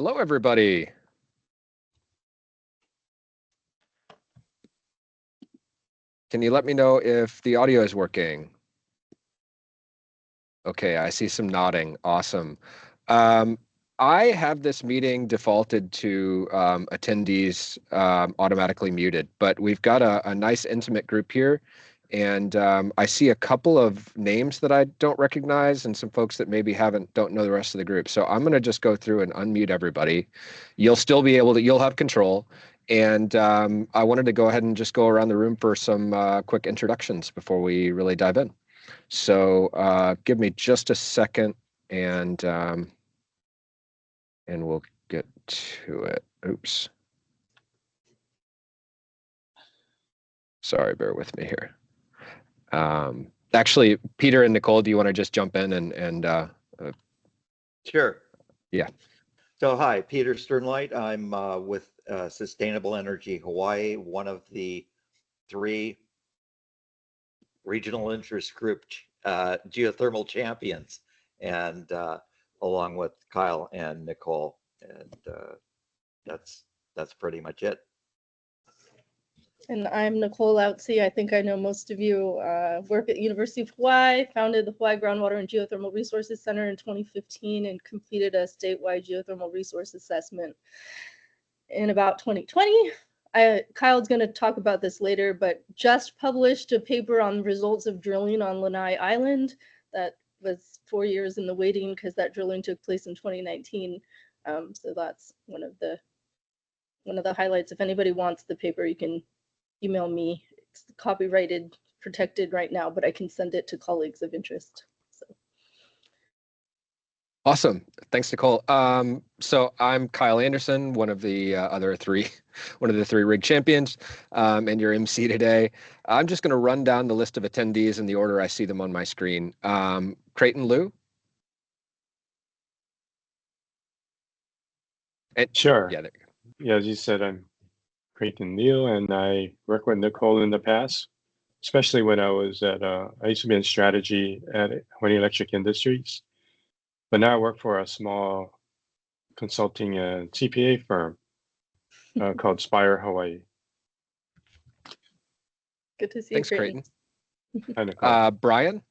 Hello, everybody. Can you let me know if the audio is working? Okay, I see some nodding. Awesome. I have this meeting defaulted to attendees automatically muted, but we've got a nice intimate group here. And I see a couple of names that I don't recognize and some folks that maybe don't know the rest of the group. So I'm going to just go through and unmute everybody. You'll still be able to, you'll have control. And I wanted to go ahead and just go around the room for some quick introductions before we really dive in. So give me just a second and we'll get to it. Oops. Sorry, bear with me here. Actually, Peter and Nicole, do you want to just jump in and Sure. Yeah. So hi, Peter Sternlight. I'm with Sustainable Energy Hawaii, one of the 3 regional interest group geothermal champions, and along with Kyle and Nicole, and that's pretty much it. And I'm Nicole Outsey. I think I know most of you. Work at University of Hawaii, founded the Hawaii Groundwater and Geothermal Resources Center in 2015 and completed a statewide geothermal resource assessment in about 2020. Kyle's going to talk about this later, but just published a paper on results of drilling on Lanai Island that was 4 years in the waiting because that drilling took place in 2019. So that's one of the highlights. If anybody wants the paper, you can email me. It's copyrighted, protected right now, but I can send it to colleagues of interest. So. Awesome. Thanks, Nicole. So I'm Kyle Anderson, one of the one of the 3 rig champions, and your MC today. I'm just going to run down the list of attendees in the order I see them on my screen. Creighton Liu. Sure. Yeah, there you go. Yeah, as you said, I'm Creighton Liu, and I worked with Nicole in the past, especially when I was at, I used to be in strategy at Hawaii Electric Industries, but now I work for a small consulting and CPA firm called Spire Hawaii. Good to see Thanks, you, Creighton. Hi, Nicole. Brian.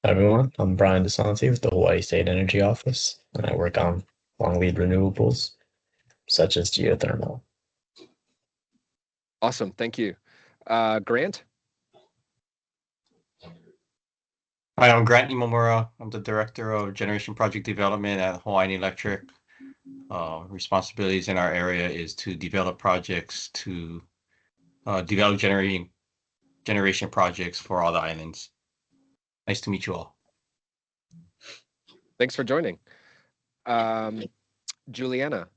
Hi everyone, I'm Brian DeSanti with the Hawaii State Energy Office, and I work on long lead renewables, such as geothermal. Awesome, thank you. Grant? Hi, I'm Grant Imamura. I'm the Director of Generation Project Development at Hawaiian Electric. Responsibilities in our area is to develop projects, to develop generation projects for all the islands. Nice to meet you all. Thanks for joining. Juliana.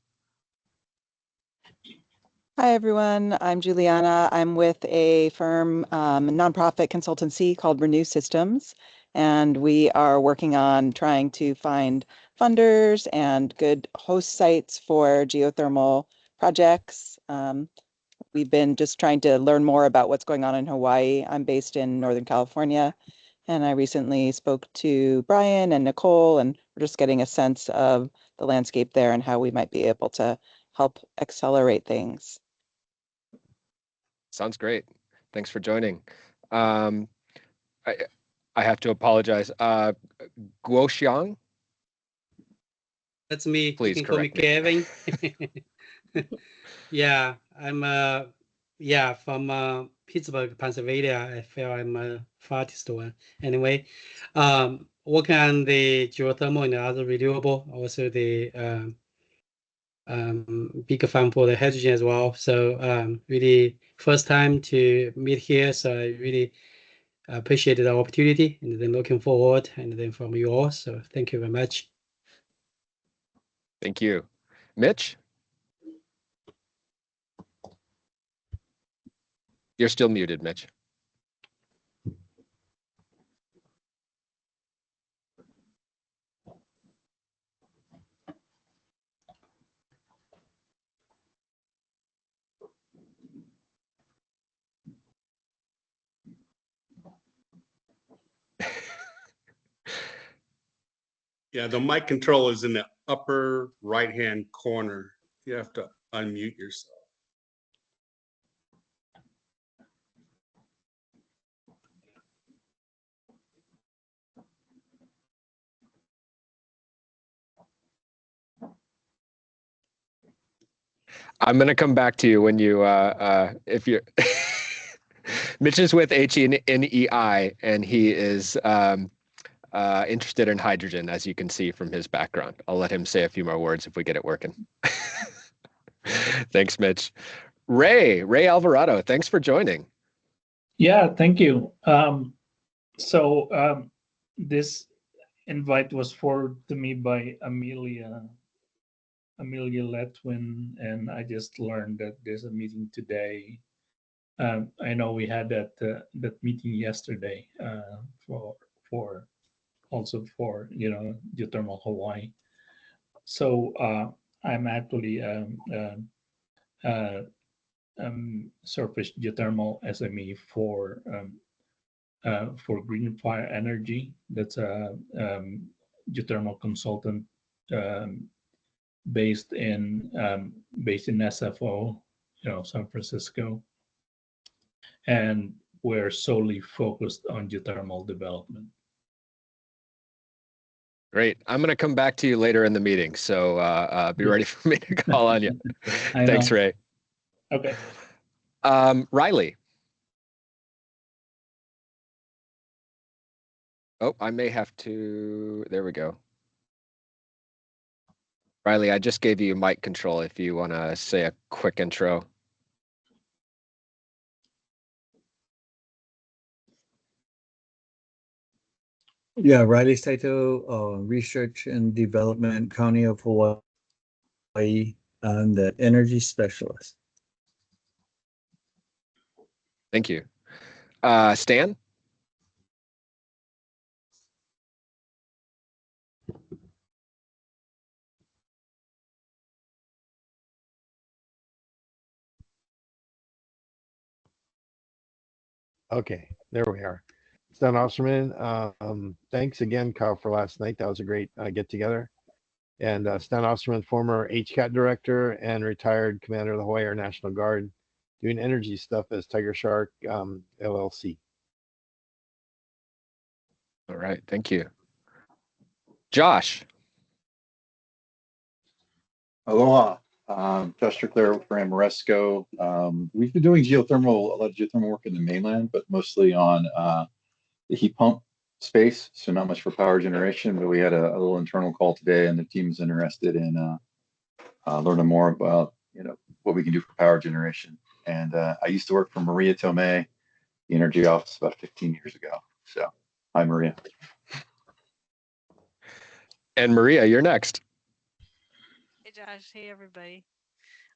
Hi, everyone. I'm Juliana. I'm with a firm, a nonprofit consultancy called Renew Systems, and we are working on trying to find funders and good host sites for geothermal projects. We've been just trying to learn more about what's going on in Hawaii. I'm based in Northern California, and I recently spoke to Brian and Nicole, and we're just getting a sense of the landscape there and how we might be able to help accelerate things. Sounds great. Thanks for joining. I have to apologize. Guo Xiang? That's me. Please you can call me correct Kevin. Yeah, I'm from Pittsburgh, Pennsylvania. I feel I'm a farthest one. Anyway, working on the geothermal and other renewable, also the big fan for the hydrogen as well. So really first time to meet here, so I really appreciate the opportunity, and then looking forward and then from you all. So thank you very much. Thank you. Mitch? You're still muted, Mitch. Yeah, the mic control is in the upper right-hand corner. You have to unmute yourself. I'm gonna come back to you when you if you Mitch is with HNEI and he is interested in hydrogen, as you can see from his background. I'll let him say a few more words if we get it working. Thanks, Mitch. Ray Alvarado, thanks for joining. Yeah, thank you. This invite was forwarded to me by Amelia Letwin, and I just learned that there's a meeting today. I know we had that meeting yesterday for also for Geothermal Hawaii. So I'm actually Surface Geothermal SME for Green Fire Energy. That's a geothermal consultant based in SFO, San Francisco, and we're solely focused on geothermal development. Great. I'm going to come back to you later in the meeting, so be ready for me to call on you. Thanks, Ray. Okay. Riley. Oh, I may have to. There we go. Riley, I just gave you mic control if you want to say a quick intro. Yeah, Riley Saito, Research and Development, County of Hawaii, and the Energy Specialist. Thank you. Stan? Okay, there we are. Stan Osterman, thanks again, Kyle, for last night. That was a great get together. And Stan Osterman, former HCAT director and retired commander of the Hawaii Air National Guard, doing energy stuff as Tiger Shark LLC. All right, thank you. Josh. Aloha. Josh Strickler for Amoresco. We've been doing a lot of geothermal work in the mainland, but mostly on the heat pump space. So not much for power generation, but we had a little internal call today, and the team's interested in learning more about what we can do for power generation. And I used to work for Maria Tomei, the energy office, about 15 years ago. So hi, Maria. And Maria, you're next. Hey, Josh. Hey, everybody.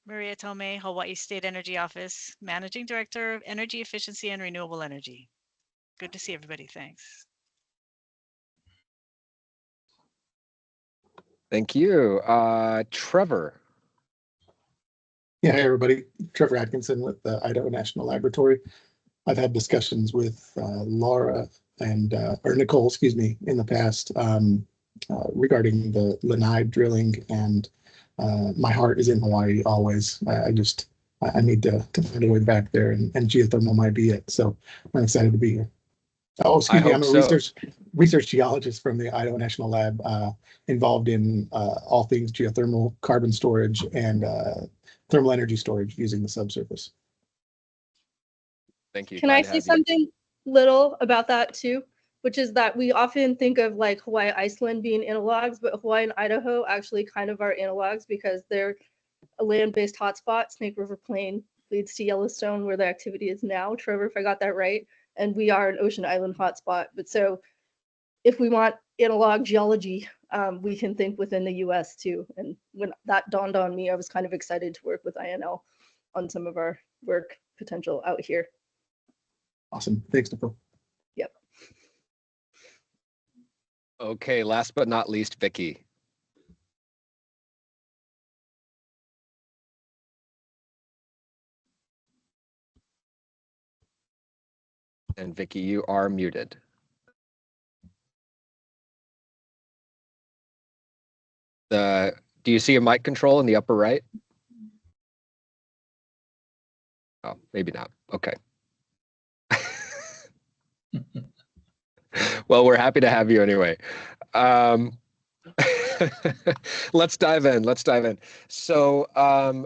Maria Tomei, Hawaii State Energy Office, Managing Director of Energy Efficiency and Renewable Energy. Good to see everybody. Thanks. Thank you. Trevor. Yeah, hey everybody. Trevor Atkinson with the Idaho National Laboratory. I've had discussions with Laura and or Nicole, excuse me, in the past regarding the Lanai drilling, and my heart is in Hawaii always. I need to find a way back there, and geothermal might be it. So I'm excited to be here. Oh, excuse me, I'm a research geologist from the Idaho National Lab, involved in all things geothermal, carbon storage, and thermal energy storage using the subsurface. Thank you. Can I say something little about that too? Which is that we often think of like Hawaii, Iceland being analogs, but Hawaii and Idaho actually kind of are analogs because they're a land-based hotspot. Snake River Plain leads to Yellowstone, where the activity is now. Trevor, if I got that right. And we are an ocean island hotspot. But so if we want analog geology, we can think within the US too. And when that dawned on me, I was kind of excited to work with INL on some of our work potential out here. Awesome. Thanks, Nicole. Yep. Okay, last but not least, Vicky. And Vicky, you are muted. Do you see a mic control in the upper right? Oh, maybe not. Okay. Well, we're happy to have you anyway. Let's dive in. Let's dive in. So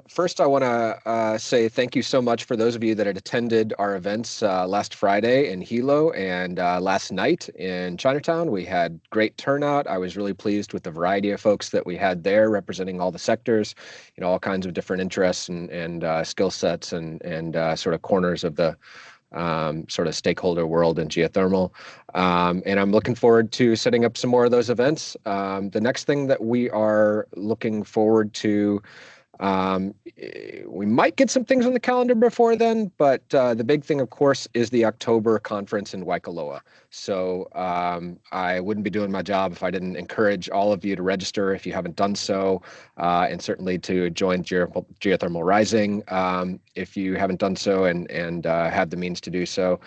first, I want to say thank you so much for those of you that had attended our events last Friday in Hilo and last night in Chinatown. We had great turnout. I was really pleased with the variety of folks that we had there representing all the sectors, all kinds of different interests and skill sets and sort of corners of the sort of stakeholder world in geothermal. And I'm looking forward to setting up some more of those events. The next thing that we are looking forward to, we might get some things on the calendar before then, but the big thing, of course, is the October conference in Waikoloa. So I wouldn't be doing my job if I didn't encourage all of you to register if you haven't done so, and certainly to join Geothermal Rising if you haven't done so and have the means to do so.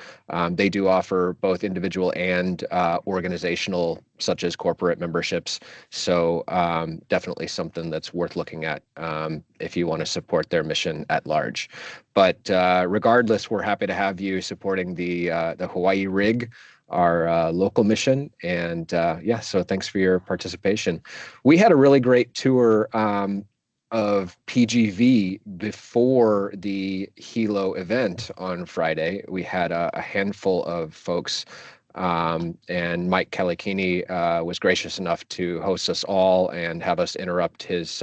They do offer both individual and organizational, such as corporate memberships. So definitely something that's worth looking at if you want to support their mission at large. But regardless, we're happy to have you supporting the Hawaii Rig, our local mission. And yeah, so thanks for your participation. We had a really great tour of PGV before the Hilo event on Friday. We had a handful of folks, and Mike Kalikini was gracious enough to host us all and have us interrupt his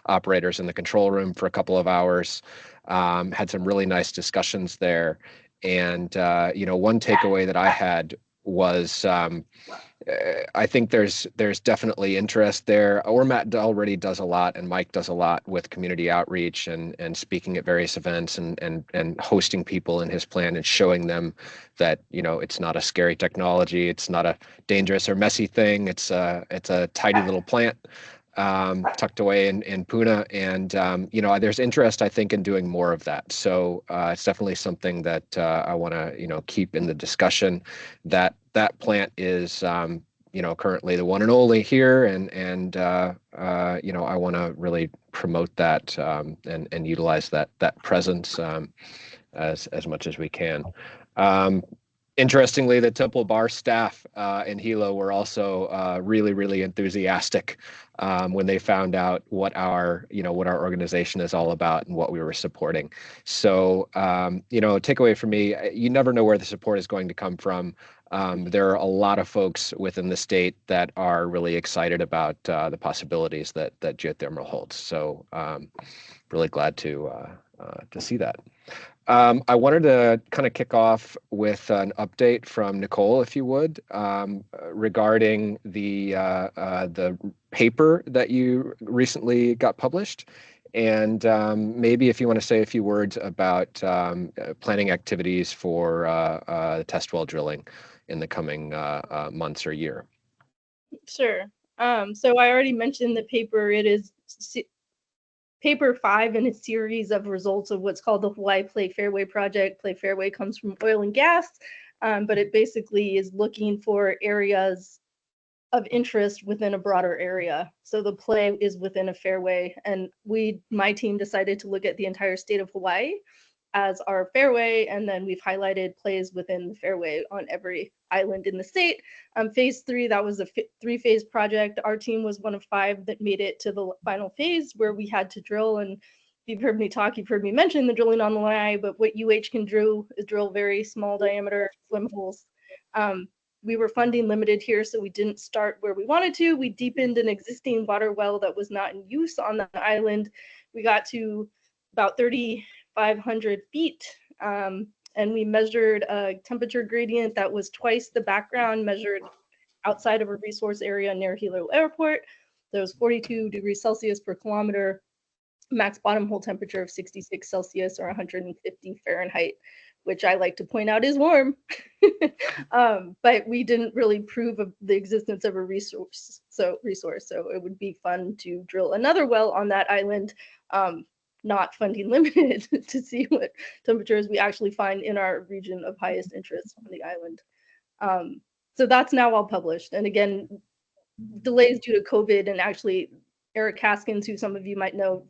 operators in the control room for a couple of hours. Had some really nice discussions there. And, one takeaway that I had was I think there's definitely interest there. Ormat already does a lot, and Mike does a lot with community outreach and speaking at various events and hosting people in his plan and showing them that it's not a scary technology, it's not a dangerous or messy thing. It's a tidy little plant tucked away in Puna, and there's interest, I think, in doing more of that. So it's definitely something that I want to keep in the discussion. That plant is currently the one and only here, and I want to really promote that and utilize that presence as much as we can. Interestingly, the Temple Bar staff in Hilo were also really, really enthusiastic when they found out what our organization is all about and what we were supporting. So, takeaway for me, you never know where the support is going to come from. There are a lot of folks within the state that are really excited about the possibilities that geothermal holds. So, really glad to see that. I wanted to kind of kick off with an update from Nicole, if you would, regarding the paper that you recently got published. And maybe if you want to say a few words about planning activities for test well drilling in the coming months or year. Sure. So I already mentioned the paper. It is paper 5 in a series of results of what's called the Hawaii Play Fairway Project. Play Fairway comes from oil and gas, but it basically is looking for areas of interest within a broader area. So the play is within a fairway, and my team decided to look at the entire state of Hawaii as our fairway, and then we've highlighted plays within the fairway on every island in the state. Phase 3, that was a 3-phase project. Our team was one of 5 that made it to the final phase where we had to drill. And if you've heard me talk, you've heard me mention the drilling on the Lanai, but what UH can do is drill very small diameter swim holes. We were funding limited here, so we didn't start where we wanted to. We deepened an existing water well that was not in use on the island. We got to about 3,500 feet, and we measured a temperature gradient that was twice the background measured outside of a resource area near Hilo Airport. There was 42 degrees Celsius per kilometer, max bottom hole temperature of 66 Celsius or 150 Fahrenheit, which I like to point out is warm. But we didn't really prove the existence of a resource. So it would be fun to drill another well on that island, not funding limited, to see what temperatures we actually find in our region of highest interest on the island. So that's now all published. And again, delays due to COVID, and actually Eric Haskins, who some of you might know,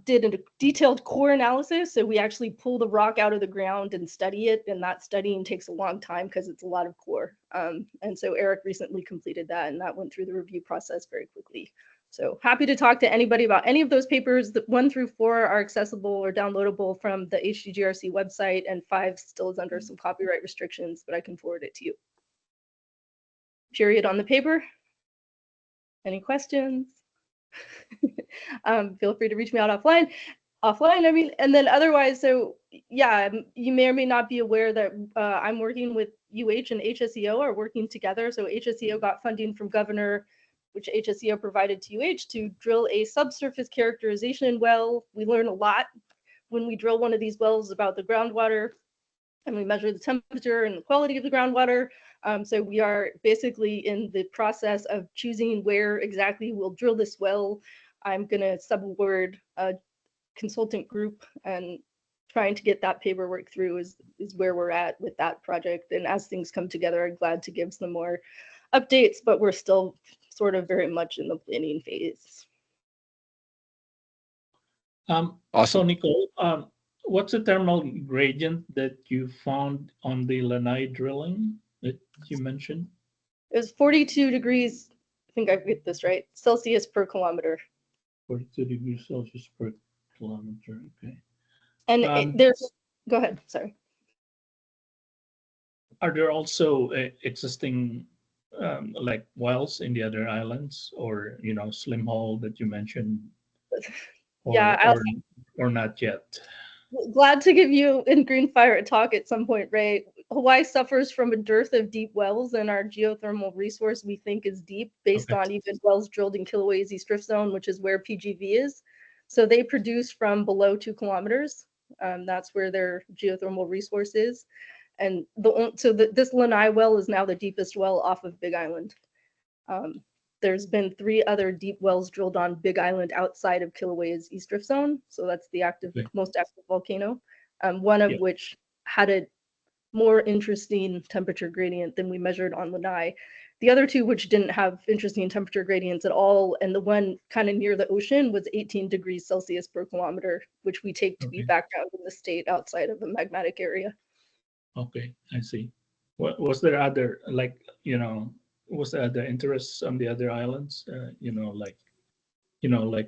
did a detailed core analysis. So we actually pull the rock out of the ground and study it, and that studying takes a long time because it's a lot of core. And so Eric recently completed that, and that went through the review process very quickly. So happy to talk to anybody about any of those papers. The 1 through 4 are accessible or downloadable from the HGGRC website, and 5 still is under some copyright restrictions, but I can forward it to you. Period on the paper. Any questions? Feel free to reach me out offline. I mean, and then otherwise, so yeah, you may or may not be aware that I'm working with UH and HSEO are working together. So HSEO got funding from Governor, which HSEO provided to UH to drill a subsurface characterization well. We learn a lot when we drill one of these wells about the groundwater, and we measure the temperature and the quality of the groundwater. So we are basically in the process of choosing where exactly we'll drill this well. I'm gonna subaward a consultant group, and trying to get that paperwork through is where we're at with that project. And as things come together, I'm glad to give some more updates, but we're still sort of very much in the planning phase. Awesome. So Nicole, what's the thermal gradient that you found on the Lanai drilling that you mentioned? It was 42 degrees, I think I get this right, Celsius per kilometer. 42 degrees Celsius per kilometer, okay. And there's, go ahead, sorry. Are there also existing like wells in the other islands, or, you know, Slim Hole that you mentioned? Or, yeah, or not yet? Glad to give you in Greenfire a talk at some point, Ray. Hawaii suffers from a dearth of deep wells, and our geothermal resource we think is deep based on even wells drilled in Kilaue's East Drift Zone, which is where PGV is. So they produce from below 2 kilometers. That's where their geothermal resource is. And this Lanai well is now the deepest well off of Big Island. There's been 3 other deep wells drilled on Big Island outside of Kilaue's East Drift Zone. So that's the most active volcano, one of which had a more interesting temperature gradient than we measured on Lanai. The other 2, which didn't have interesting temperature gradients at all, and the one kind of near the ocean was 18 degrees Celsius per kilometer, which we take to be background in the state outside of the magmatic area. Okay, I see. What was there other, like, you know, was there other interests on the other islands? You know, like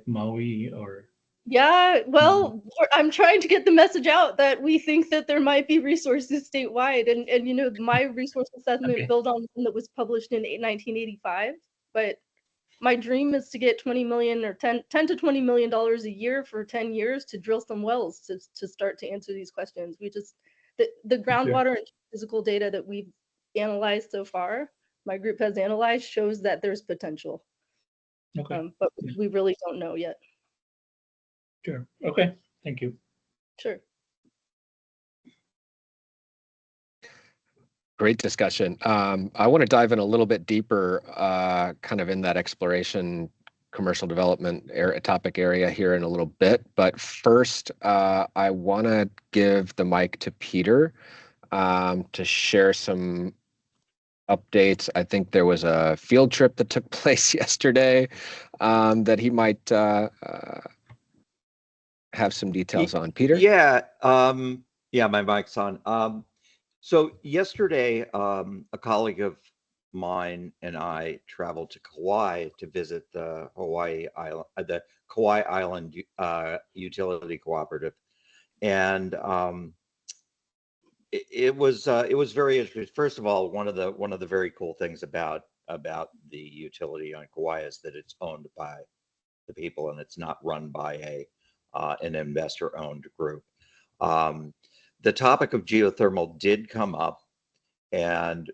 Maui or? Yeah, well, I'm trying to get the message out that we think that there might be resources statewide, and you know, my resource assessment built on one that was published in 1985. But my dream is to get 20 million or 10 to 20 million dollars a year for 10 years to drill some wells to start to answer these questions. We just the groundwater and physical data that we've analyzed so far, my group has analyzed, shows that there's potential. But we really don't know yet. Sure. Okay. Thank you. Sure. Great discussion. I want to dive in a little bit deeper, kind of in that exploration, commercial development topic area here in a little bit. But first, I want to give the mic to Peter to share some updates. I think there was a field trip that took place yesterday that he might have some details on. Peter? Yeah, yeah, my mic's on. So yesterday, a colleague of mine and I traveled to Kauai to visit the Kauai Island Utility Cooperative, and it was very interesting. First of all, one of the very cool things about the utility on Kauai is that it's owned by the people and it's not run by an investor-owned group. The topic of geothermal did come up, and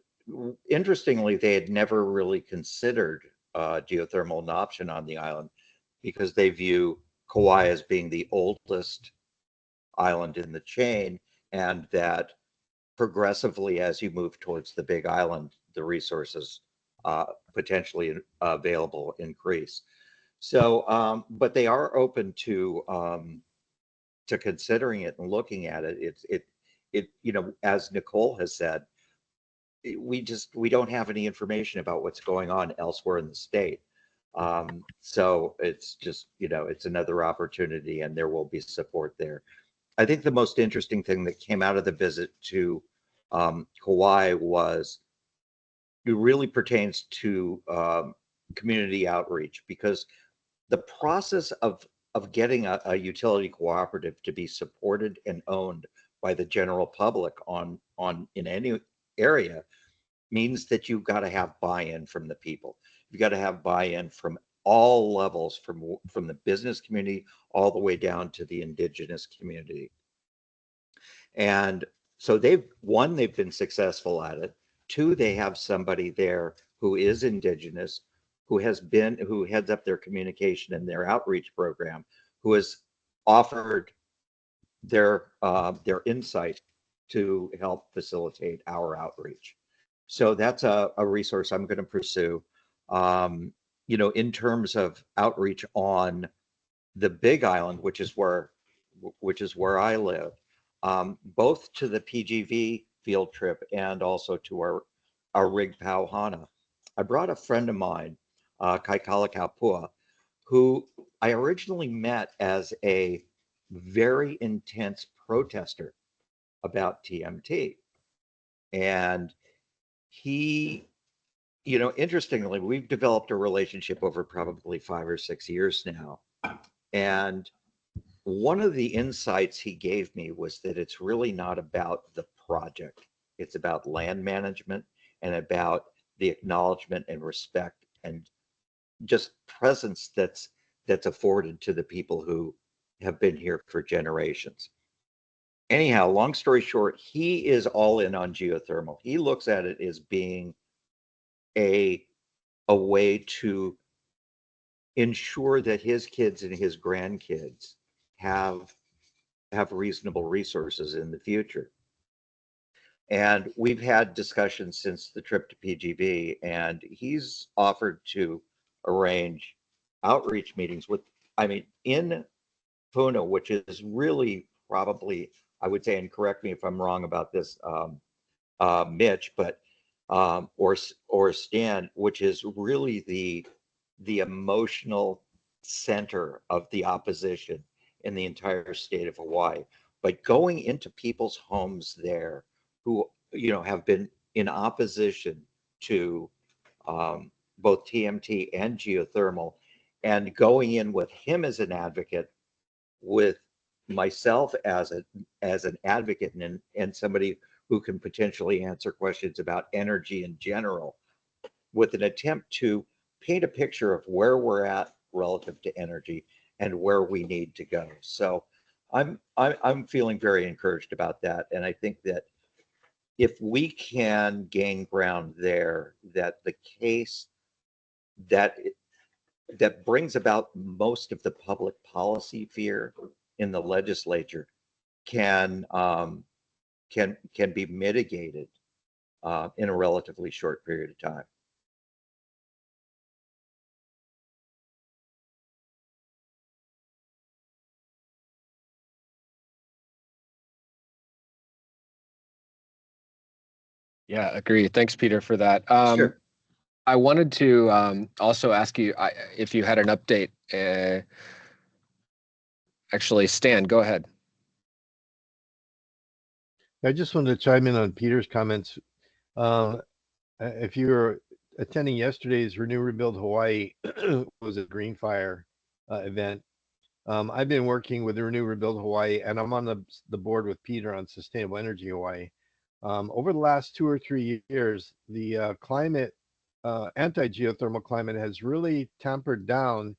interestingly, they had never really considered geothermal an option on the island because they view Kauai as being the oldest island in the chain, and that progressively, as you move towards the Big Island, the resources potentially available increase. So, but they are open to considering it and looking at it. It you know, as Nicole has said, we don't have any information about what's going on elsewhere in the state. So it's just, it's another opportunity, and there will be support there. I think the most interesting thing that came out of the visit to Hawaii was it really pertains to community outreach, because the process of getting a utility cooperative to be supported and owned by the general public on in any area means that you've got to have buy-in from the people. You've got to have buy-in from all levels, from the business community all the way down to the indigenous community. And so they've been successful at it. Two, they have somebody there who is indigenous, who heads up their communication and their outreach program, who has offered their insight to help facilitate our outreach. So that's a resource I'm going to pursue. In terms of outreach on the Big Island, which is where I live, both to the PGV field trip and also to our rig Pauhana. I brought a friend of mine, Kaikala Kapua, who I originally met as a very intense protester about TMT. And he, interestingly, we've developed a relationship over probably 5 or 6 years now. And one of the insights he gave me was that it's really not about the project. It's about land management and about the acknowledgement and respect and just presence that's afforded to the people who have been here for generations. Anyhow, long story short, he is all in on geothermal. He looks at it as being a way to ensure that his kids and his grandkids have reasonable resources in the future. And we've had discussions since the trip to PGV, and he's offered to arrange outreach meetings in Puna, which is really probably, I would say, and correct me if I'm wrong about this, Mitch, but or Stan, which is really the emotional center of the opposition in the entire state of Hawaii. But going into people's homes there who have been in opposition to both TMT and geothermal, and going in with him as an advocate, with myself as an advocate and somebody who can potentially answer questions about energy in general, with an attempt to paint a picture of where we're at relative to energy and where we need to go. So I'm feeling very encouraged about that, and I think that if we can gain ground there, that the case that brings about most of the public policy fear in the legislature can be mitigated in a relatively short period of time. Yeah, agree. Thanks, Peter, for that. Sure. I wanted to also ask you if you had an update. Actually, Stan, go ahead. I just wanted to chime in on Peter's comments. If you were attending yesterday's Renew Rebuild Hawaii, was a Green Fire event. I've been working with Renew Rebuild Hawaii, and I'm on the board with Peter on Sustainable Energy Hawaii. Over the last 2 or 3 years, the climate, anti-geothermal climate, has really tampered down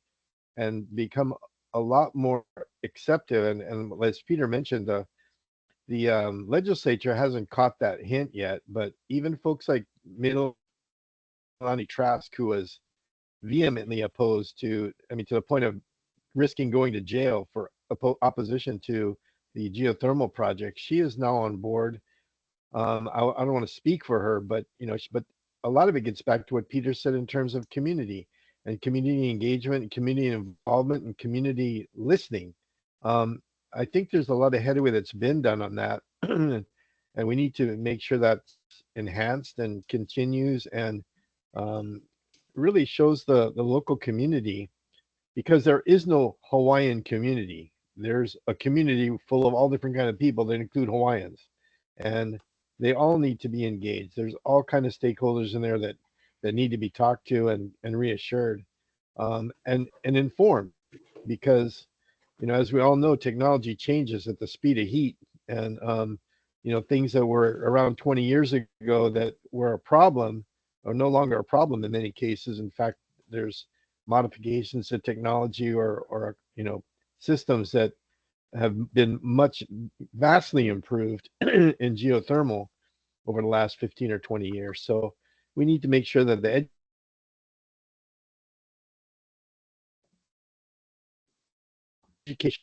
and become a lot more accepted. And as Peter mentioned, the legislature hasn't caught that hint yet, but even folks like Milani Trask, who was vehemently opposed to the point of risking going to jail for opposition to the geothermal project, she is now on board. I don't want to speak for her, but but a lot of it gets back to what Peter said in terms of community and community engagement and community involvement and community listening. I think there's a lot of headway that's been done on that, and we need to make sure that's enhanced and continues. And really shows the local community, because there is no Hawaiian community. There's a community full of all different kind of people that include Hawaiians, and they all need to be engaged. There's all kind of stakeholders in there that need to be talked to and reassured, and informed, because as we all know, technology changes at the speed of heat, and things that were around 20 years ago that were a problem are no longer a problem in many cases. In fact, there's modifications to technology or systems that have been vastly improved in geothermal over the last 15 or 20 years. So we need to make sure that the education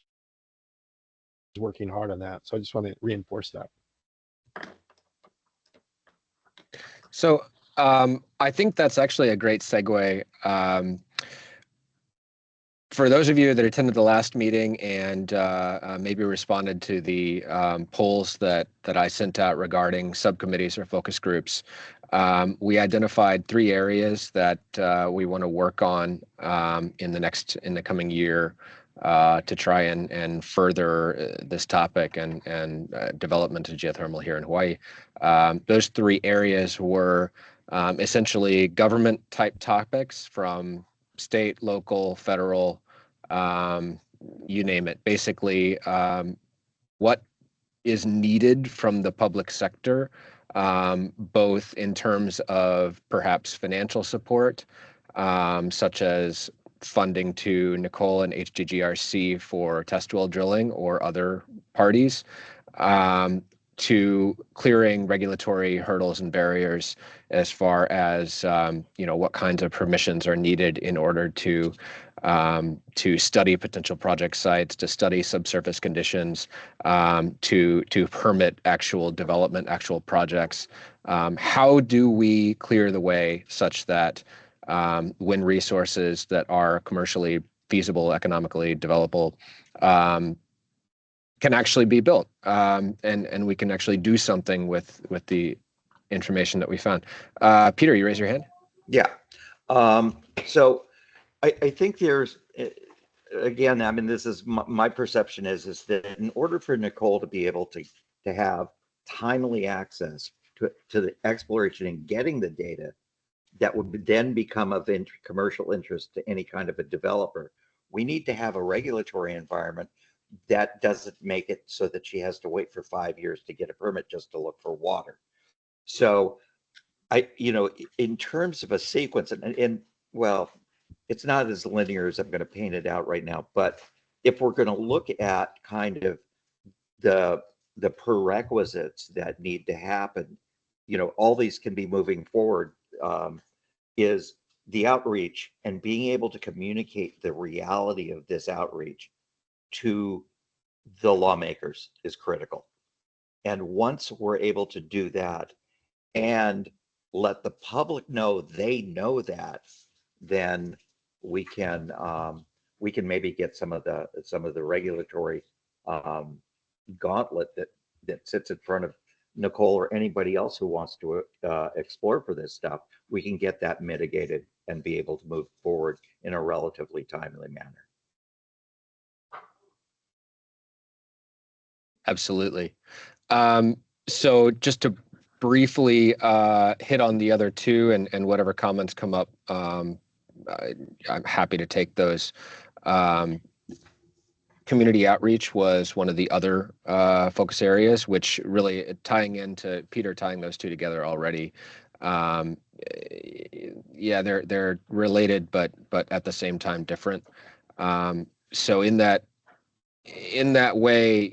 is working hard on that. So I just want to reinforce that. So I think that's actually a great segue. For those of you that attended the last meeting and maybe responded to the polls that I sent out regarding subcommittees or focus groups, we identified 3 areas that we want to work on in the coming year to try and further this topic and development of geothermal here in Hawaii. Those 3 areas were essentially government type topics, from state, local, federal, you name it. Basically, what is needed from the public sector, both in terms of perhaps financial support, such as funding to Nicole and HGGRC for test well drilling or other parties, to clearing regulatory hurdles and barriers as far as what kinds of permissions are needed in order to study potential project sites, to study subsurface conditions, to permit actual development, actual projects. How do we clear the way such that when resources that are commercially feasible, economically developable, can actually be built, and we can actually do something with the information that we found. Peter, you raise your hand? Yeah. So I think there's, again, I mean, this is my perception is that in order for Nicole to be able to have timely access to the exploration and getting the data that would then become of commercial interest to any kind of a developer, we need to have a regulatory environment that doesn't make it so that she has to wait for 5 years to get a permit just to look for water. So in terms of a sequence, and well, it's not as linear as I'm going to paint it out right now, but if we're going to look at kind of the prerequisites that need to happen, all these can be moving forward, is the outreach and being able to communicate the reality of this outreach to the lawmakers is critical. And once we're able to do that and let the public know they know that, then we can maybe get some of the regulatory gauntlet that sits in front of Nicole or anybody else who wants to explore for this stuff. We can get that mitigated and be able to move forward in a relatively timely manner. Absolutely. So just to briefly hit on the other 2 and whatever comments come up, I'm happy to take those. Community outreach was one of the other focus areas, which really tying those 2 together already. Yeah, they're related, but at the same time different. So in that way,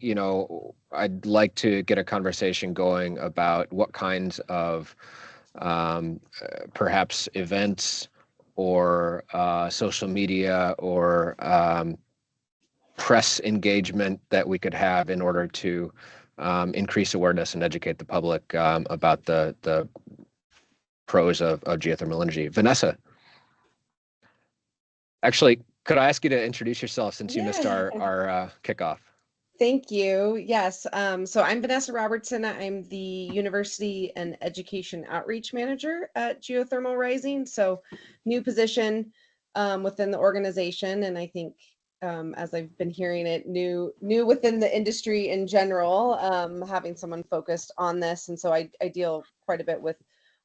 I'd like to get a conversation going about what kinds of perhaps events or social media or press engagement that we could have in order to increase awareness and educate the public about the pros of geothermal energy. Vanessa, actually, could I ask you to introduce yourself since you missed our kickoff? Thank you. Yes. So I'm Vanessa Robertson. I'm the University and Education Outreach Manager at Geothermal Rising. So new position within the organization. And I think as I've been hearing it, new within the industry in general, having someone focused on this. And so I deal quite a bit with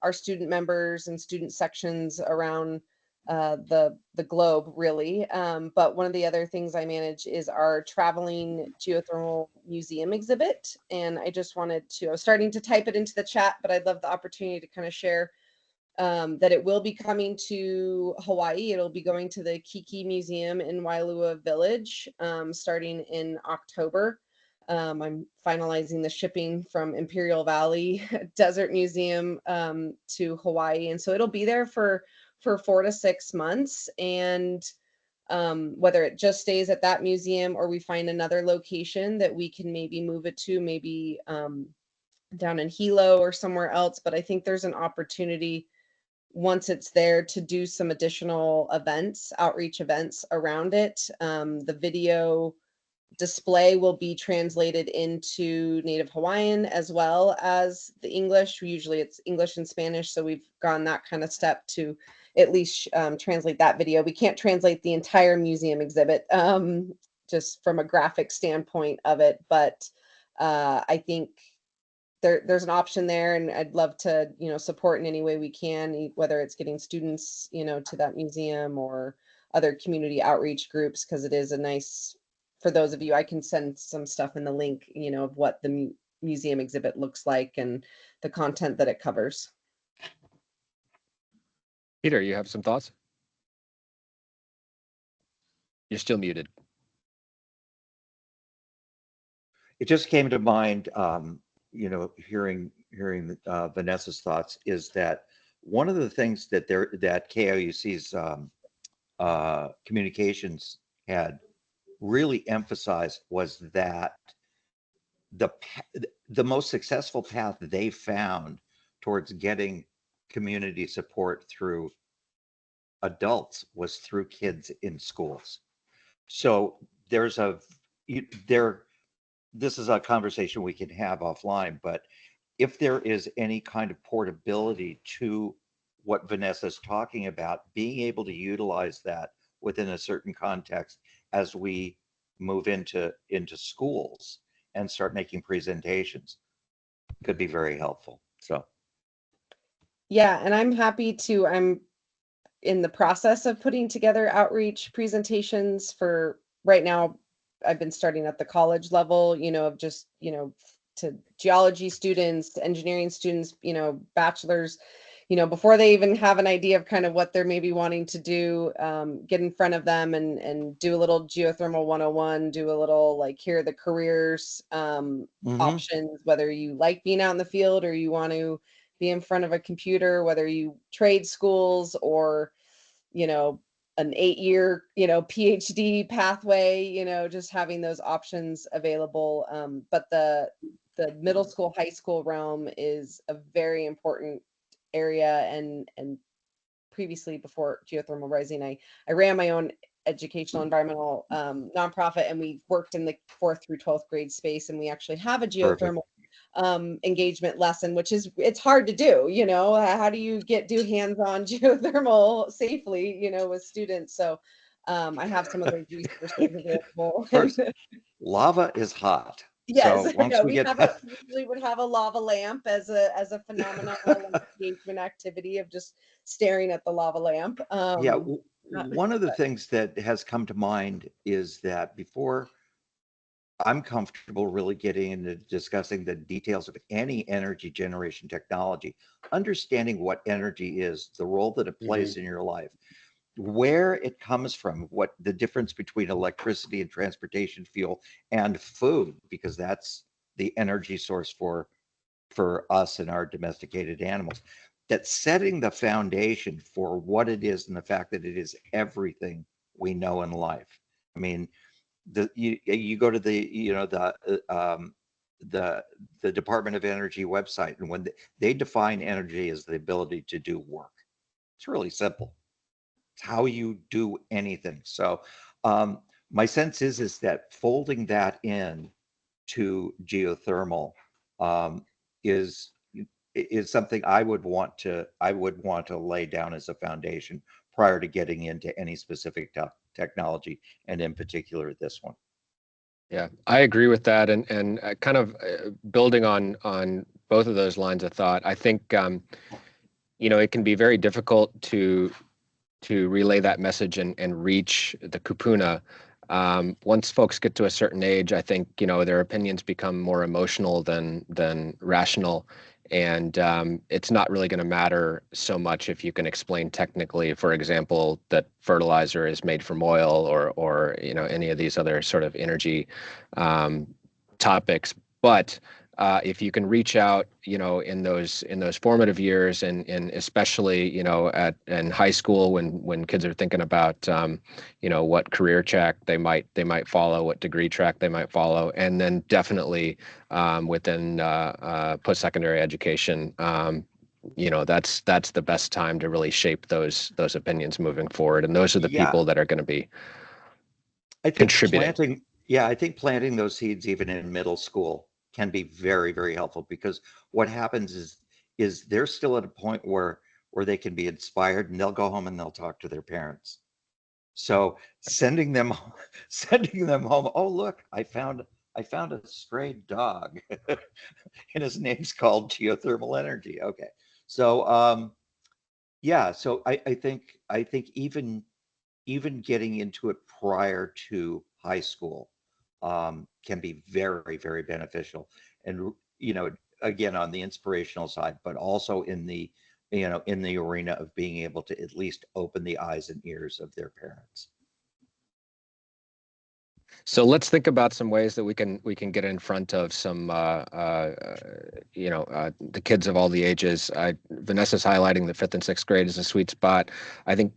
our student members and student sections around the globe really. But one of the other things I manage is our traveling geothermal museum exhibit. And I just wanted to, I was starting to type it into the chat, but I'd love the opportunity to kind of share that it will be coming to Hawaii. It'll be going to the Kiki Museum in Wailua Village starting in October. I'm finalizing the shipping from Imperial Valley Desert Museum to Hawaii. And so it'll be there for 4 to 6 months. And whether it just stays at that museum or we find another location that we can maybe move it to, maybe down in Hilo or somewhere else. But I think there's an opportunity once it's there to do some additional events, outreach events around it. The video display will be translated into Native Hawaiian as well as the English. Usually it's English and Spanish, so we've gone that kind of step to at least translate that video. We can't translate the entire museum exhibit just from a graphic standpoint of it, but I think there's an option there, and I'd love to, support in any way we can, whether it's getting students, to that museum or other community outreach groups, because it is a nice, for those of you, I can send some stuff in the link, of what the museum exhibit looks like and the content that it covers. Peter, you have some thoughts? You're still muted. It just came to mind, hearing Vanessa's thoughts, is that one of the things that KOUC's communications had really emphasized was that the most successful path they found towards getting community support through adults was through kids in schools. So this is a conversation we can have offline, but if there is any kind of portability to what Vanessa's talking about, being able to utilize that within a certain context as we move into schools and start making presentations could be very helpful. So yeah, and I'm in the process of putting together outreach presentations for right now. I've been starting at the college level, of just, to geology students, engineering students, bachelors, before they even have an idea of kind of what they're maybe wanting to do, get in front of them and do a little geothermal 101, do a little like, here are the careers options, whether you like being out in the field or you want to be in front of a computer, whether you trade schools or, an 8-year, PhD pathway, just having those options available. But the middle school, high school realm is a very important area. And previously, before Geothermal Rising, I ran my own educational environmental nonprofit, and we worked in the 4th through 12th grade space. And we actually have a geothermal engagement lesson, which it's hard to do, how do you do hands-on geothermal safely, with students? So I have some of those resources available. First, lava is hot. Yes, so once we get that, usually would have a lava lamp as a phenomenal engagement activity of just staring at the lava lamp. Yeah, one of the things that has come to mind is that before I'm comfortable really getting into discussing the details of any energy generation technology, understanding what energy is, the role that it plays in your life, where it comes from, what the difference between electricity and transportation fuel and food, because that's the energy source for us and our domesticated animals. That's setting the foundation for what it is and the fact that it is everything we know in life. I mean, you go to the Department of Energy website, and when they define energy as the ability to do work, it's really simple. It's how you do anything. So my sense is that folding that in to geothermal is something I would want to lay down as a foundation prior to getting into any specific technology, and in particular this one. Yeah, I agree with that, and kind of building on both of those lines of thought. I think it can be very difficult to relay that message and reach the kupuna. Once folks get to a certain age, I think their opinions become more emotional than rational, and it's not really going to matter so much if you can explain technically, for example, that fertilizer is made from oil or any of these other sort of energy topics. But if you can reach out, in those formative years, and especially, in high school when kids are thinking about, what career track they might follow, what degree track they might follow, and then definitely within post-secondary education, that's the best time to really shape those opinions moving forward, and those are the Yeah, people that are going to be I think contributing. planting those seeds even in middle school can be very, very helpful, because what happens is they're still at a point where they can be inspired, and they'll go home and they'll talk to their parents. So sending them home, oh look, I found a stray dog and his name's called geothermal energy. Okay. So yeah, so I think even getting into it prior to high school can be very, very beneficial. And, again, on the inspirational side, but also in the arena of being able to at least open the eyes and ears of their parents. So let's think about some ways that we can get in front of some the kids of all the ages. Vanessa's highlighting the 5th and 6th grade as a sweet spot. I think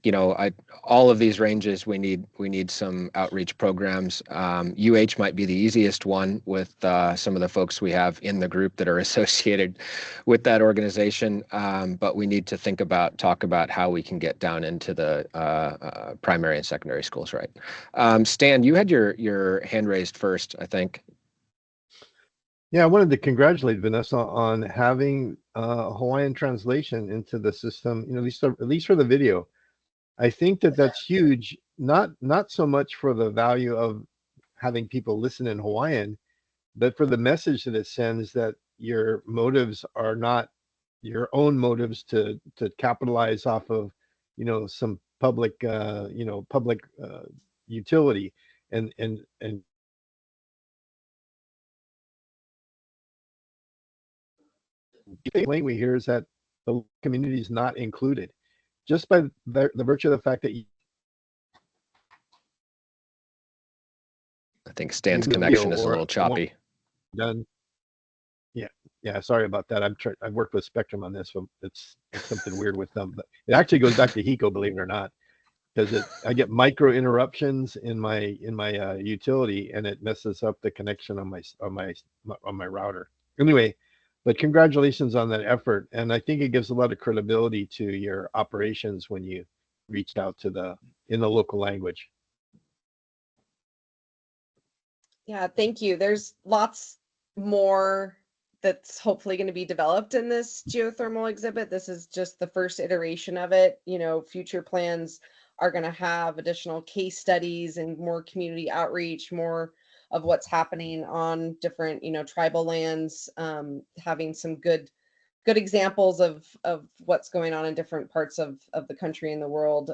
all of these ranges we need some outreach programs. UH might be the easiest one with some of the folks we have in the group that are associated with that organization. But we need to talk about how we can get down into the primary and secondary schools, right? Stan, you had your hand raised first, I think. Yeah, I wanted to congratulate Vanessa on having Hawaiian translation into the system. At least for the video. I think that's huge. Not so much for the value of having people listen in Hawaiian, but for the message that it sends, that your motives are not your own motives to capitalize off of some public utility, and the thing we hear is that the community is not included, just by the virtue of the fact that I think Stan's connection is a little or choppy. done. Yeah, sorry about that. I've worked with Spectrum on this, so it's something weird with them. But it actually goes back to HECO, believe it or not, because I get micro interruptions in my utility, and it messes up the connection on my router. Anyway, but congratulations on that effort, and I think it gives a lot of credibility to your operations when you reached out in the local language. Yeah, thank you. There's lots more that's hopefully going to be developed in this geothermal exhibit. This is just the first iteration of it. Future plans are going to have additional case studies and more community outreach, more of what's happening on different, tribal lands, having some good examples of what's going on in different parts of the country and the world,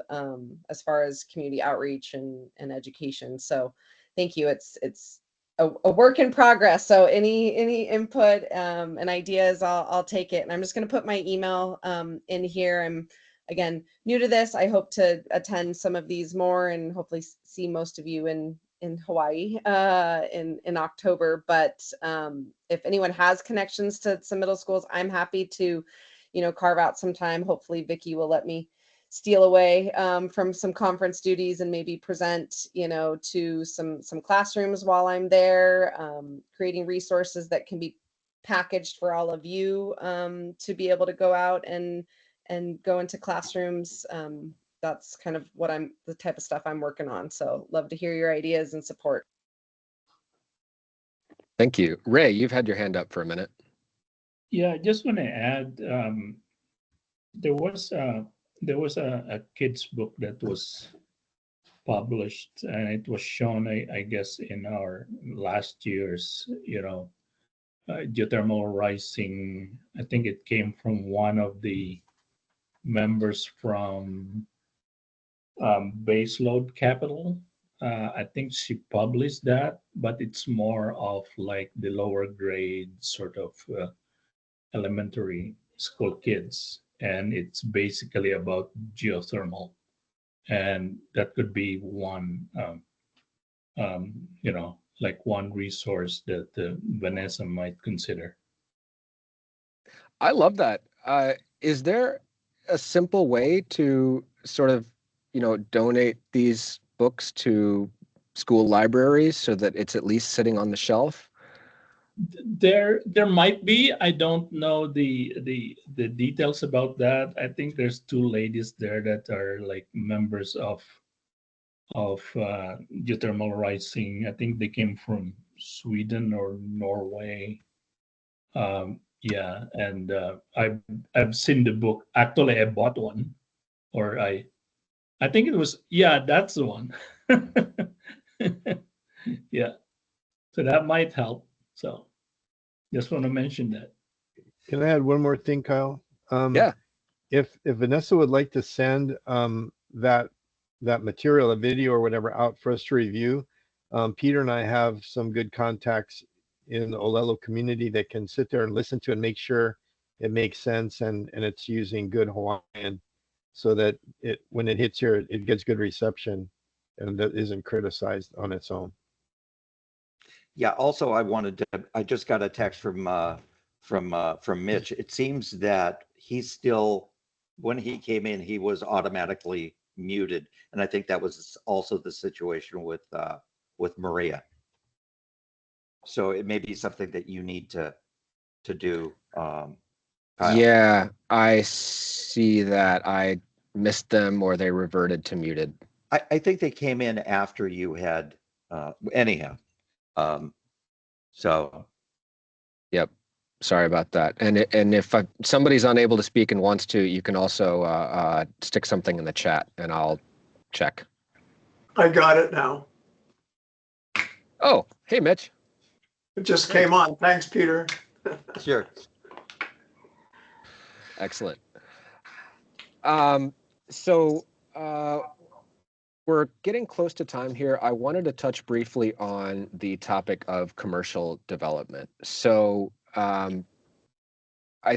as far as community outreach and education. So thank you. It's a work in progress. So any input and ideas, I'll take it. And I'm just going to put my email in here. I'm, again, new to this. I hope to attend some of these more and hopefully see most of you in Hawaii in October. But if anyone has connections to some middle schools, I'm happy to, carve out some time. Hopefully Vicky will let me steal away from some conference duties and maybe present, to some classrooms while I'm there, creating resources that can be packaged for all of you to be able to go out and go into classrooms. That's kind of the type of stuff I'm working on. So love to hear your ideas and support. Thank you. Ray, you've had your hand up for a minute. Yeah, I just want to add, there was a kid's book that was published, and it was shown, I guess, in our last year's, geothermal rising. I think it came from one of the members from Baseload Capital. I think she published that, but it's more of like the lower grade sort of elementary school kids, and it's basically about geothermal, and that could be one, like one resource that Vanessa might consider. I love that. Is there a simple way to sort of, donate these books to school libraries so that it's at least sitting on the shelf? There might be. I don't know the details about that. I think there's two ladies there that are like members of geothermal rising. I think they came from Sweden or Norway. Yeah, and I've seen the book. Actually, I bought one, or I think it was, yeah, that's the one. Yeah, so that might help. So just want to mention that. Can I add one more thing, Kyle? Yeah. If Vanessa would like to send that material, a video or whatever, out for us to review, Peter and I have some good contacts in the Olelo community that can sit there and listen to and make sure it makes sense and it's using good Hawaiian, so that when it hits here, it gets good reception and that isn't criticized on its own. Yeah. Also, I just got a text from Mitch. It seems that he's still, when he came in, he was automatically muted, and I think that was also the situation with Maria. So it may be something that you need to do. Kyle. Yeah, I see that. I missed them or they reverted to muted. I think they came in after you had, anyhow. So. Yep. Sorry about that. And if somebody's unable to speak and wants to, you can also stick something in the chat and I'll check. I got it now. Oh, hey, Mitch. It just came on. Thanks, Peter. Sure. Excellent. So we're getting close to time here. I wanted to touch briefly on the topic of commercial development. So I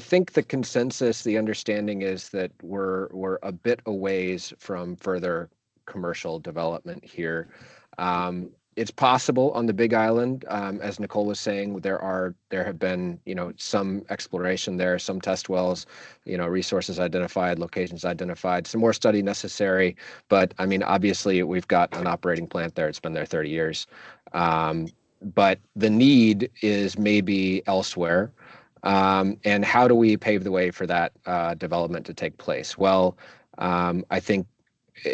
think the consensus, the understanding is that we're a bit a ways from further commercial development here. It's possible on the Big Island, as Nicole was saying, there have been, some exploration there, some test wells, resources identified, locations identified, some more study necessary. But I mean, obviously we've got an operating plant there. It's been there 30 years. But the need is maybe elsewhere. And how do we pave the way for that development to take place? Well, I think,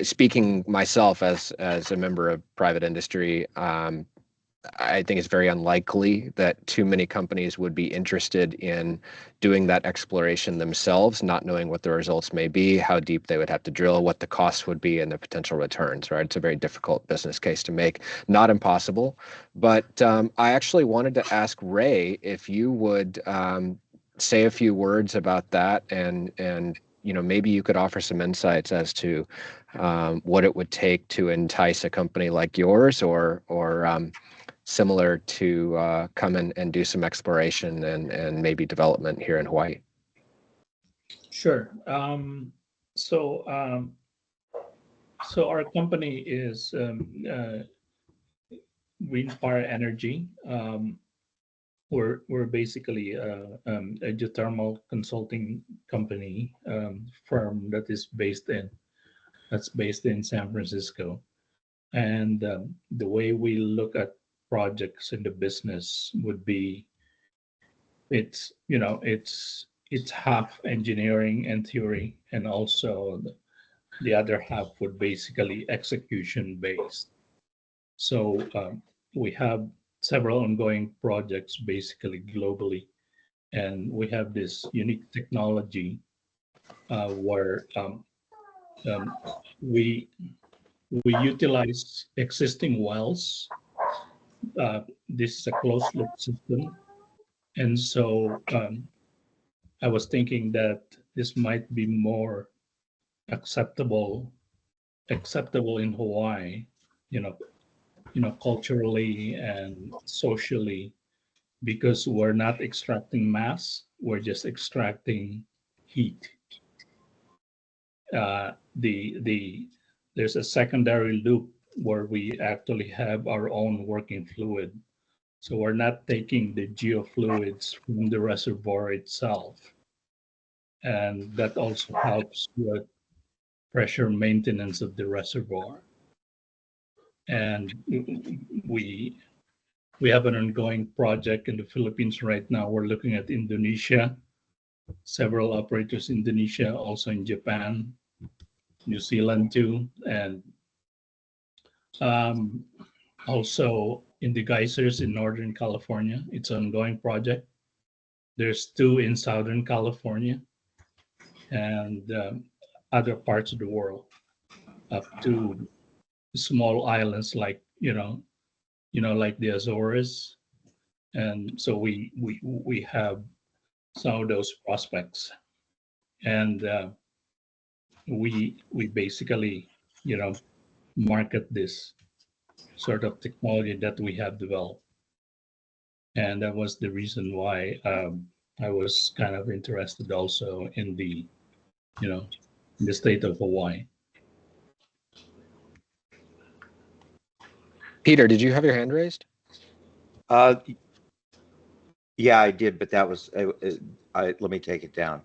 speaking myself as a member of private industry, I think it's very unlikely that too many companies would be interested in doing that exploration themselves, not knowing what the results may be, how deep they would have to drill, what the costs would be, and the potential returns, right? It's a very difficult business case to make. Not impossible, but I actually wanted to ask Ray if you would say a few words about that, and maybe you could offer some insights as to what it would take to entice a company like yours or similar to come in and do some exploration and maybe development here in Hawaii. Sure. So our company is Wind Power Energy. We're basically a geothermal consulting company, firm that is based in San Francisco. And the way we look at projects in the business would be, it's half engineering and theory, and also the other half would basically execution based. So we have several ongoing projects basically globally. And we have this unique technology where we utilize existing wells. This is a closed loop system. And so I was thinking that this might be more acceptable in Hawaii, you know, culturally and socially, because we're not extracting mass, we're just extracting heat. There's a secondary loop where we actually have our own working fluid. So we're not taking the geofluids from the reservoir itself. And that also helps with pressure maintenance of the reservoir. And we have an ongoing project in the Philippines right now. We're looking at Indonesia, several operators in Indonesia, also in Japan, New Zealand too, and also in the geysers in Northern California. It's an ongoing project. There's 2 in Southern California and other parts of the world, up to small islands like like the Azores. And so we have some of those prospects, and we basically market this sort of technology that we have developed. And that was the reason why I was kind of interested also in the in the state of Hawaii. Peter, did you have your hand raised? Yeah, I did, but that was let me take it down.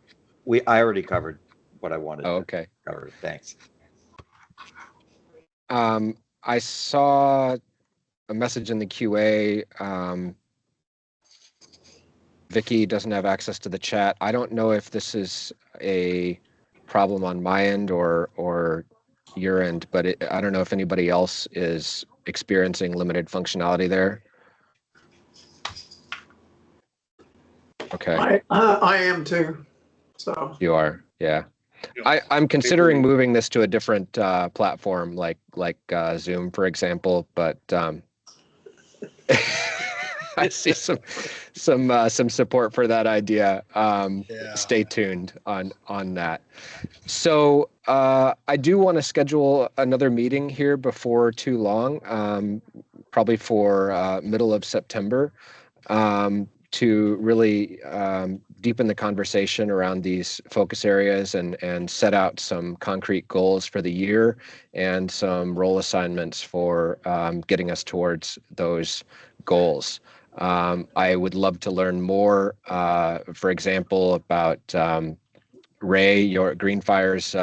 I already covered what I wanted. Oh, okay. To cover. Thanks. I saw a message in the QA. Vicky doesn't have access to the chat. I don't know if this is a problem on my end or your end, but I don't know if anybody else is experiencing limited functionality there. Okay. I am too. So you are, yeah. I'm considering moving this to a different platform, like Zoom, for example, but I see some support for that idea. Stay tuned on that. So I do want to schedule another meeting here before too long, probably for middle of September, to really deepen the conversation around these focus areas and set out some concrete goals for the year and some role assignments for getting us towards those goals. I would love to learn more, for example, about Ray, your Greenfire's,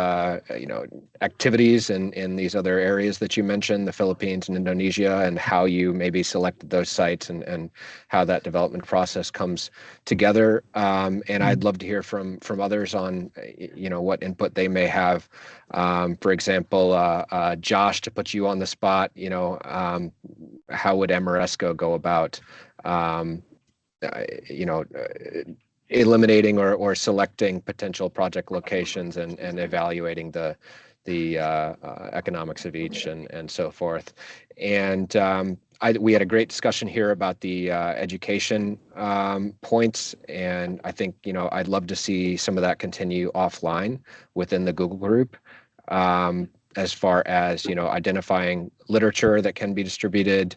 activities in these other areas that you mentioned, the Philippines and Indonesia, and how you maybe selected those sites and how that development process comes together. And I'd love to hear from others on, what input they may have. For example, Josh, to put you on the spot, how would Amoresco go about, eliminating or selecting potential project locations and evaluating the economics of each and so forth. And we had a great discussion here about the education points, and I think I'd love to see some of that continue offline within the Google group. As far as identifying literature that can be distributed,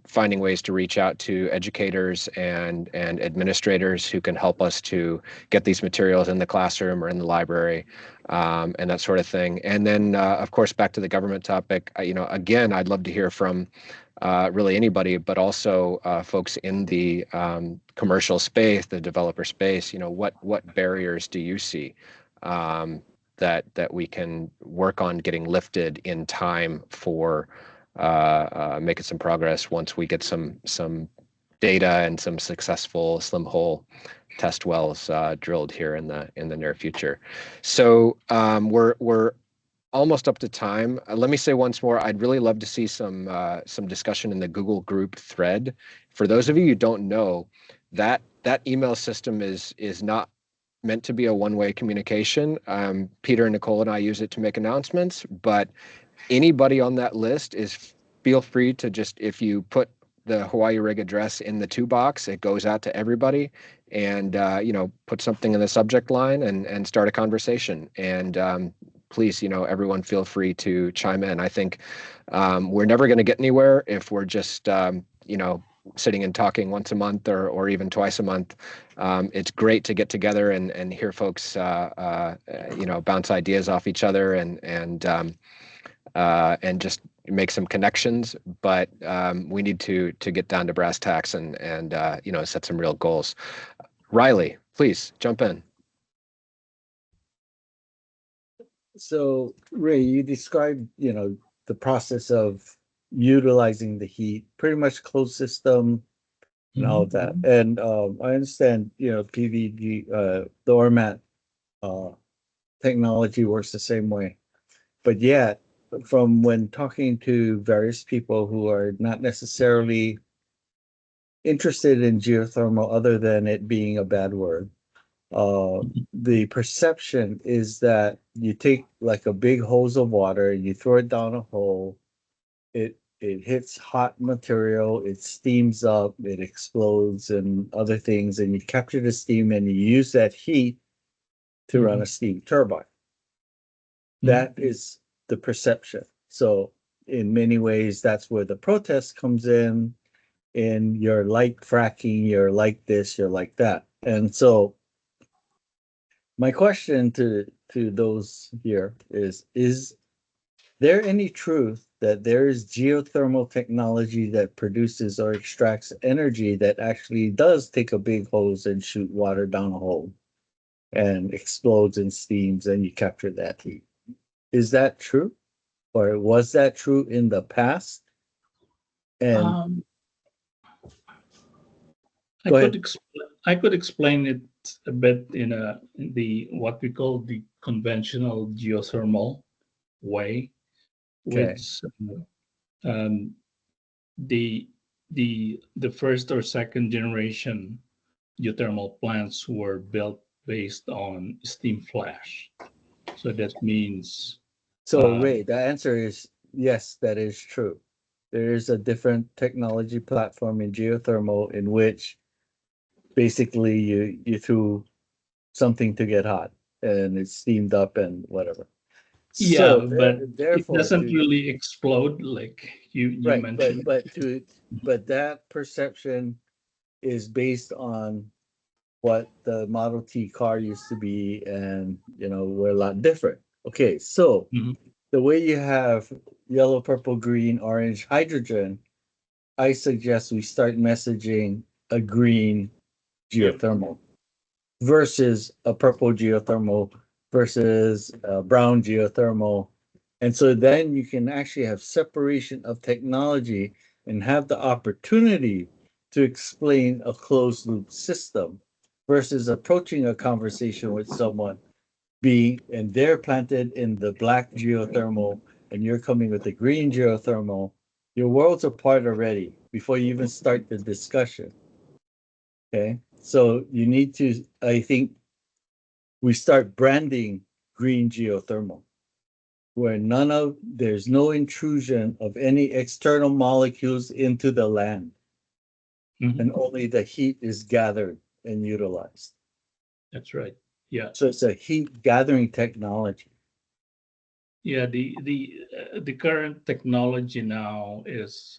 finding ways to reach out to educators and administrators who can help us to get these materials in the classroom or in the library, and that sort of thing. And then, of course, back to the government topic, again, I'd love to hear from really anybody, but also folks in the commercial space, the developer space. What barriers do you see that we can work on getting lifted in time for making some progress once we get some data and some successful slim hole test wells drilled here in the near future. So we're almost up to time. Let me say once more, I'd really love to see some discussion in the Google group thread. For those of you who don't know, that email system is not meant to be a one-way communication. Peter and Nicole and I use it to make announcements, but anybody on that list is feel free to just, if you put the Hawaii rig address in the to box, it goes out to everybody, and put something in the subject line and start a conversation. And please, everyone feel free to chime in. I think we're never going to get anywhere if we're just sitting and talking once a month or even twice a month. It's great to get together and hear folks bounce ideas off each other and just make some connections. But we need to get down to brass tacks and set some real goals. Riley, please jump in. So Ray, you described, the process of utilizing the heat, pretty much closed system and all of that. And I understand, PVG, the ORMAT technology works the same way. But yet, from when talking to various people who are not necessarily interested in geothermal other than it being a bad word, the perception is that you take like a big hose of water and you throw it down a hole, it hits hot material, it steams up, it explodes and other things, and you capture the steam and you use that heat to run a steam turbine. That is the perception. So in many ways, that's where the protest comes in. And you're like fracking, you're like this, you're like that. And so my question to those here is there any truth that there is geothermal technology that produces or extracts energy that actually does take a big hose and shoot water down a hole and explodes and steams and you capture that heat? Is that true? Or was that true in the past? And I could explain it a bit in the what we call the conventional geothermal way, which the first or second generation geothermal plants were built based on steam flash. So that means Ray, the answer is yes, that is true. There is a different technology platform in geothermal in which basically you threw something to get hot and it's steamed up and whatever. Yeah, but therefore, it doesn't really explode like you right, mentioned. But that perception is based on what the Model T car used to be, and we're a lot different. Okay, so the way you have yellow, purple, green, orange, hydrogen, I suggest we start messaging a green geothermal versus a purple geothermal versus a brown geothermal. And so then you can actually have separation of technology and have the opportunity to explain a closed loop system versus approaching a conversation with someone and they're planted in the black geothermal and you're coming with the green geothermal. Your worlds apart already before you even start the discussion. Okay, so you need to, I think, we start branding green geothermal, where there's no intrusion of any external molecules into the land, and only the heat is gathered and utilized. That's right. Yeah. So it's a heat gathering technology. Yeah, the current technology now is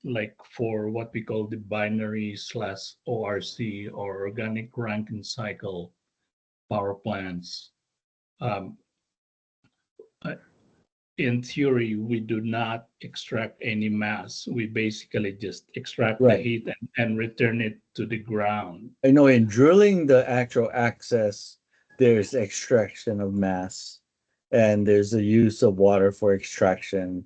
like for what we call the binary/ORC or organic Rankine cycle power plants. In theory, we do not extract any mass. We basically just extract the heat and return it to the ground. I know in drilling the actual access, there's extraction of mass and there's a use of water for extraction.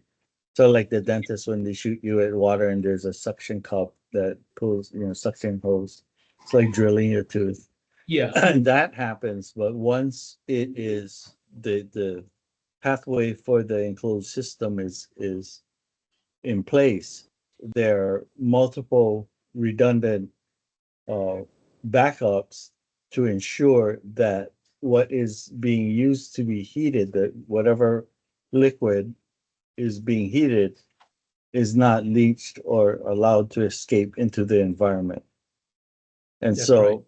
So like the dentist, when they shoot you at water and there's a suction cup that pulls, suction hose, it's like drilling your tooth. Yeah. And that happens. But once it is the pathway for the enclosed system is in place, there are multiple redundant backups to ensure that what is being used to be heated, that whatever liquid is being heated is not leached or allowed to escape into the environment. And That's so right.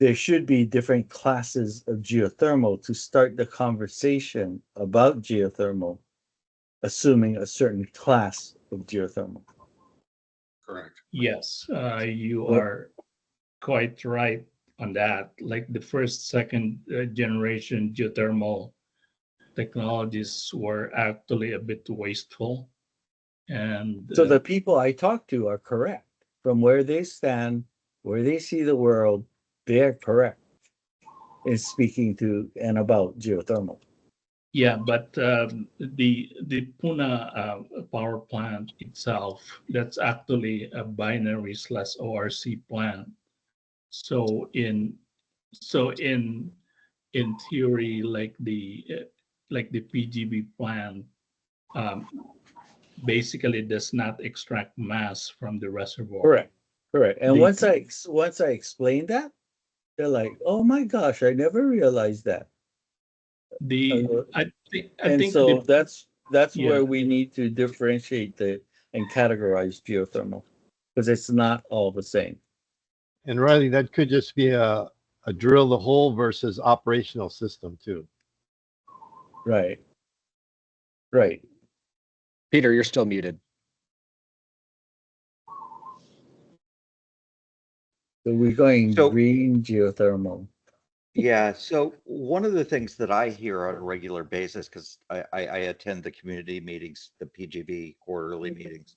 there should be different classes of geothermal to start the conversation about geothermal, assuming a certain class of geothermal. Correct. Yes, you But are quite right on that. Like the first, second generation geothermal technologies were actually a bit wasteful. And so the people I talk to are correct. From where they stand, where they see the world, they are correct in speaking to and about geothermal. yeah, but the Puna power plant itself, that's actually a binary slash ORC plant. So in theory, like the PGB plant basically does not extract mass from the reservoir. Correct. Correct. And The once I explain that, they're like, "Oh my gosh, I never realized that." the Uh, I and think so that's yeah, where we need to differentiate and categorize geothermal, because it's not all the same. And Riley, that could just be a drill the hole versus operational system too. Right. Right. Peter, you're still muted. So we're going So- green geothermal. Yeah, so one of the things that I hear on a regular basis, because I attend the community meetings, the PGV quarterly meetings,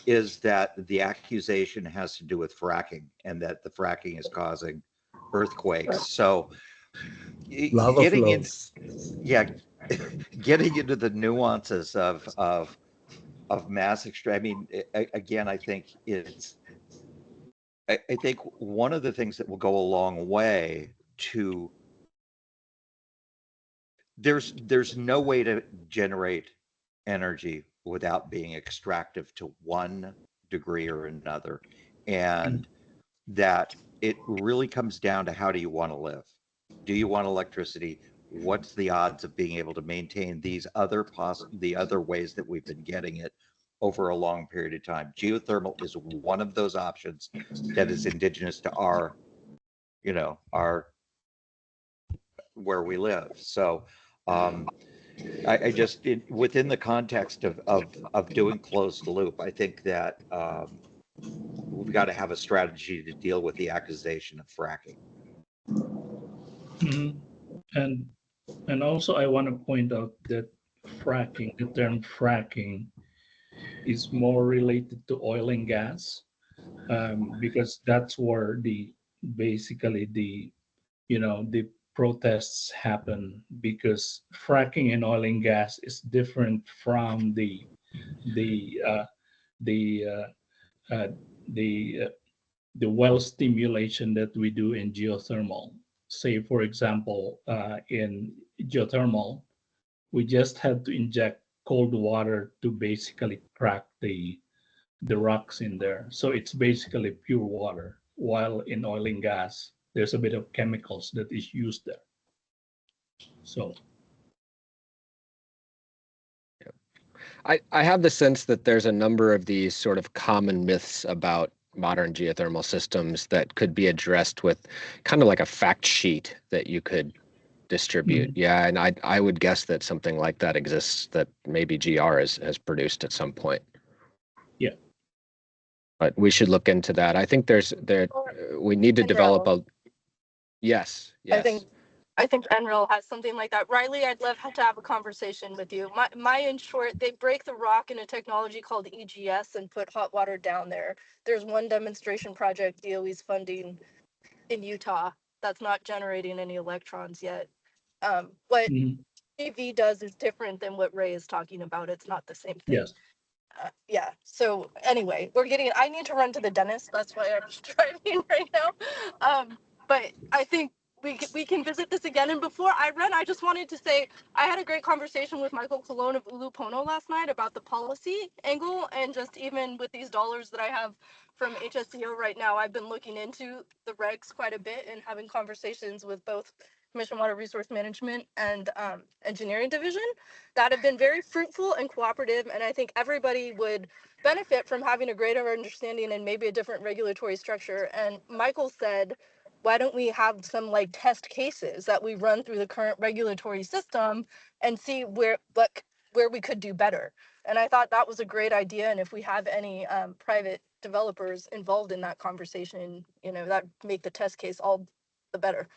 is that the accusation has to do with fracking and that the fracking is causing earthquakes. So Lava getting in, flows. yeah, getting into the nuances of mass extract. I mean, again, I think I think one of the things that will go a long way to there's no way to generate energy without being extractive to one degree or another, and that it really comes down to how do you want to live. Do you want electricity? What's the odds of being able to maintain these the other ways that we've been getting it over a long period of time? Geothermal is one of those options that is indigenous to our where we live. So I just within the context of doing closed loop, I think that we've got to have a strategy to deal with the accusation of fracking. Mhm. And also I want to point out that the term fracking is more related to oil and gas, because that's where basically the protests happen, because fracking in oil and gas is different from the uh, the uh, uh, the uh, the well stimulation that we do in geothermal. Say, for example, in geothermal, we just had to inject cold water to basically crack the rocks in there. So it's basically pure water. While in oil and gas, there's a bit of chemicals that is used there. So I have the sense that there's a number of these sort of common myths about modern geothermal systems that could be addressed with kind of like a fact sheet that you could distribute. Yeah, and I would guess that something like that exists that maybe GR has produced at some point. yeah, But we should look into that. I think we need to develop a yes. I think NREL has something like that. Riley, I'd love to have a conversation with you. My in short, they break the rock in a technology called EGS and put hot water down there. There's one demonstration project DOE's funding in Utah that's not generating any electrons yet. What EV does is different than what Ray is talking about. It's not the same thing. yes. Yeah. So anyway, I need to run to the dentist. That's why I'm driving right now. But I think we can visit this again. And before I run, I just wanted to say I had a great conversation with Michael Colon of Ulupono last night about the policy angle, and just even with these dollars that I have from HSCO right now, I've been looking into the regs quite a bit and having conversations with both Commission Water Resource Management and Engineering Division that have been very fruitful and cooperative. And I think everybody would benefit from having a greater understanding and maybe a different regulatory structure. And Michael said, why don't we have some like test cases that we run through the current regulatory system and see where we could do better. And I thought that was a great idea. And if we have any private developers involved in that conversation, you know, that make the test case all the better.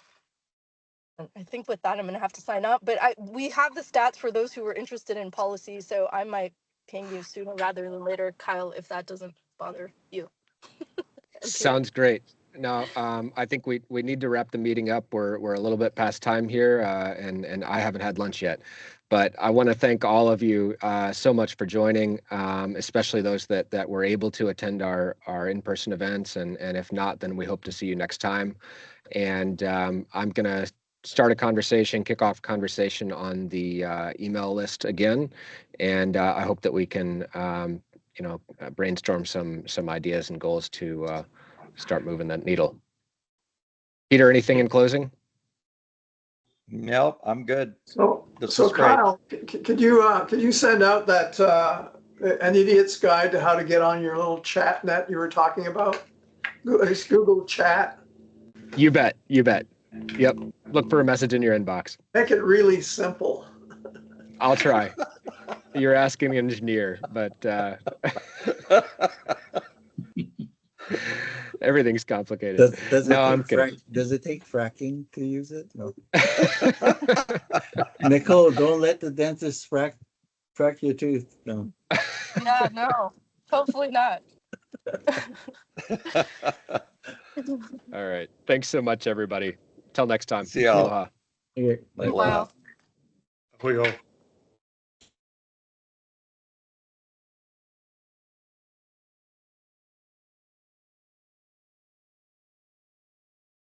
And I think with that, I'm going to have to sign up. But we have the stats for those who are interested in policy, so I might ping you sooner rather than later, Kyle, if that doesn't bother you. Sounds great. Now, I think we need to wrap the meeting up. We're a little bit past time here, and I haven't had lunch yet. But I want to thank all of you so much for joining, especially those that were able to attend our in-person events. And if not, then we hope to see you next time. And I'm going to start a conversation, kick off conversation on the email list again. And I hope that we can brainstorm some ideas and goals to start moving that needle. Peter, anything in closing? Nope, I'm good. So, This so was great. Kyle, could you send out that an idiot's guide to how to get on your little chat net you were talking about? Just Google chat. You bet. Yep. Look for a message in your inbox. Make it really simple. I'll try. You're asking an engineer, but everything's complicated. Does it take fracking to use it? No. Nicole, don't let the dentist frack your tooth. No. Yeah, no, hopefully not. All right. Thanks so much, everybody. Till next time. See y'all. Aloha. Okay. Aloha. We go.